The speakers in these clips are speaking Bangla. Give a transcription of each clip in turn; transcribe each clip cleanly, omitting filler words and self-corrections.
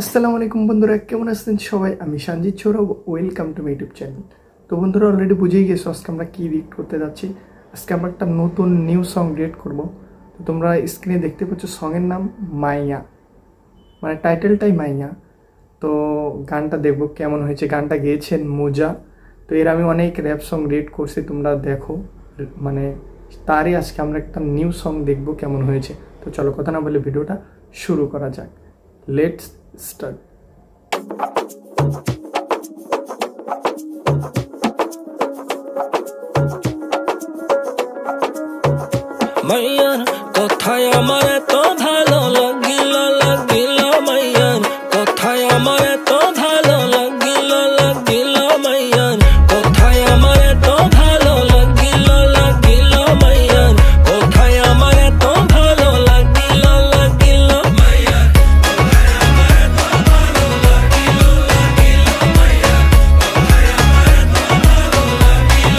আসসালামু আলাইকুম বন্ধুরা, কেমন আছেন সবাই? আমি Sanjit Sourav, welcome to my YouTube channel. তো বন্ধুরা, অলরেডি বুঝেই গেছো আজকে আমরা কি রিয়েক্ট করতে যাচ্ছি। আজকে আমরা একটা নতুন নিউ সং রিয়েক্ট করব। তো তোমরা স্ক্রিনে দেখতে পাচ্ছ সঙের নাম মাইয়া, মানে টাইটেলটাই মাইয়া। তো গানটা দেখবো কেমন হয়েছে। গানটা গেয়েছেন মোজা। তো এর আমি অনেক র্যাপ সং রিয়েক্ট করছি, তোমরা দেখো। মানে তারই আজকে আমরা একটা নিউ সং দেখবো কেমন হয়েছে। তো চলো কথা না বলে ভিডিওটা শুরু করা যাক। Let's start. মাইয়ার কথায় আমার এত ভালো লাগিল মাইয়ার কথায় আমার এত ভালো লাগিল মাইয়ার কথায় আমার এত ভালো লাগিল মাইয়ার কথায় আমার এত ভালো লাগিল মাইয়ার কথায় আমার এত ভালো লাগিল মাইয়ার কথায় আমার এত ভালো লাগিল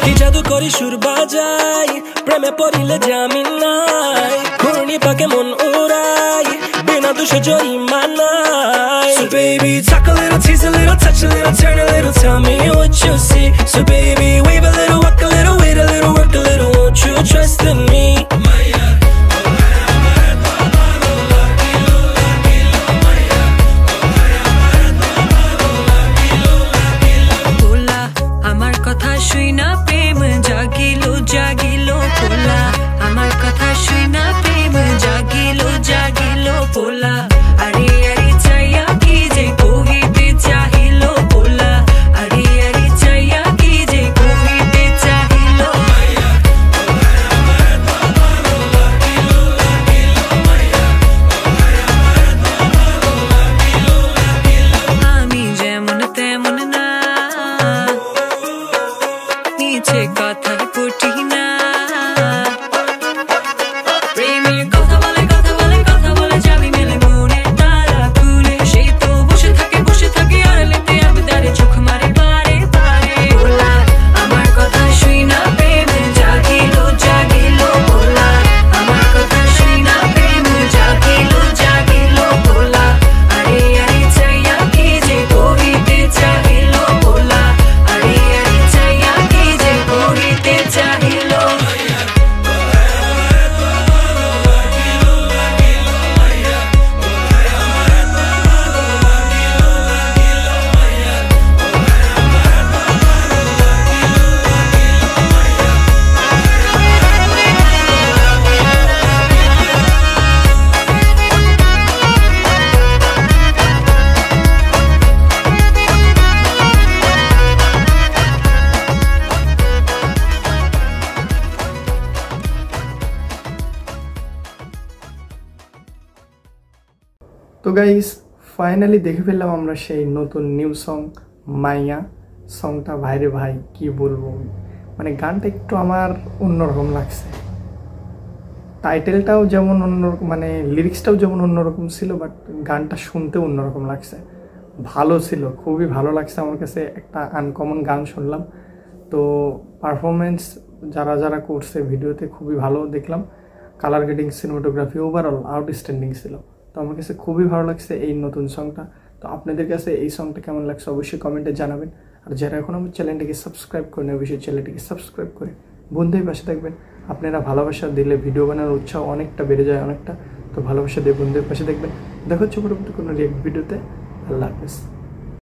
কি জাদু করি সুর বাজাই প্রেমে পড়িলে জামিন নাই ঘূর্ণি পাকে মন উড়াই বিনা দোষে জরিমানাই So baby talk a little, tease a little, touch a little, turn a little, tell me what you see. So baby wave a little, walk a little, wait a little, work a little, won't you trust in me? আমার কথা শুই না প্রেম জাগিলো জাগিলো পোলা আমার কথা শুই না প্রেম জাগিলো জাগিলো পোলা আরে আরে চাইয়া কি যে কহিতে চাহিলো পোলা আরে আরে চাইয়া কি যে কহিতে চাহিলো আমি যেমন তেমন না নিচে কথা পটি না প্রেমের কথা বলে যাবি মেলে মনে তারা খুলে সেই তো বসে থাকে আড়ালেতে আবদারে চোখ মারে পারে বলা আমার কথা শুই না প্রেম জাগিলো জাগিলো বলা আমার কথা শুই না প্রেম জাগিলো বলা আরে আরে চাইয়া কি যে কহিতে চাহিলো বলা আরে আরে চাইয়া কি যে কহিতে চাহিলো তো গাইস, ফাইনালি দেখে ফেললাম আমরা সেই নতুন নিউ সং মাইয়া। সংটা ভাইরে ভাই কি বলবো, মানে গানটা একটু আমার অন্যরকম লাগছে। টাইটেলটাও যেমন অন্যরকম, মানে লিরিক্সটাও যেমন অন্যরকম ছিল, বাট গানটা শুনতেও অন্যরকম লাগছে। ভালো ছিল, খুবই ভালো লাগছে আমার কাছে। একটা আনকমন গান শুনলাম। তো পারফরমেন্স যারা করছে ভিডিওতে খুবই ভালো দেখলাম। Colour grading, cinematography overall outstanding ছিল। তো আমার কাছে খুবই ভালো লাগছে এই নতুন সংটা। তো আপনাদের কাছে এই সংটা কেমন লাগছে অবশ্যই কমেন্টে জানাবেন। আর যারা এখন আমার চ্যানেলটিকে সাবস্ক্রাইব করেন, অবশ্যই চ্যানেলটিকে সাবস্ক্রাইব করে বন্ধুদের পাশে থাকবেন। আপনারা ভালোবাসা দিলে ভিডিও বানানোর উৎসাহ অনেকটা বেড়ে যায় অনেকটা। তো ভালোবাসা দিয়ে বন্ধুদের পাশে দেখবেন। দেখা হচ্ছে পরবর্তী কোনো রিয়েক্ট ভিডিওতে। আল্লাহ হাফেজ।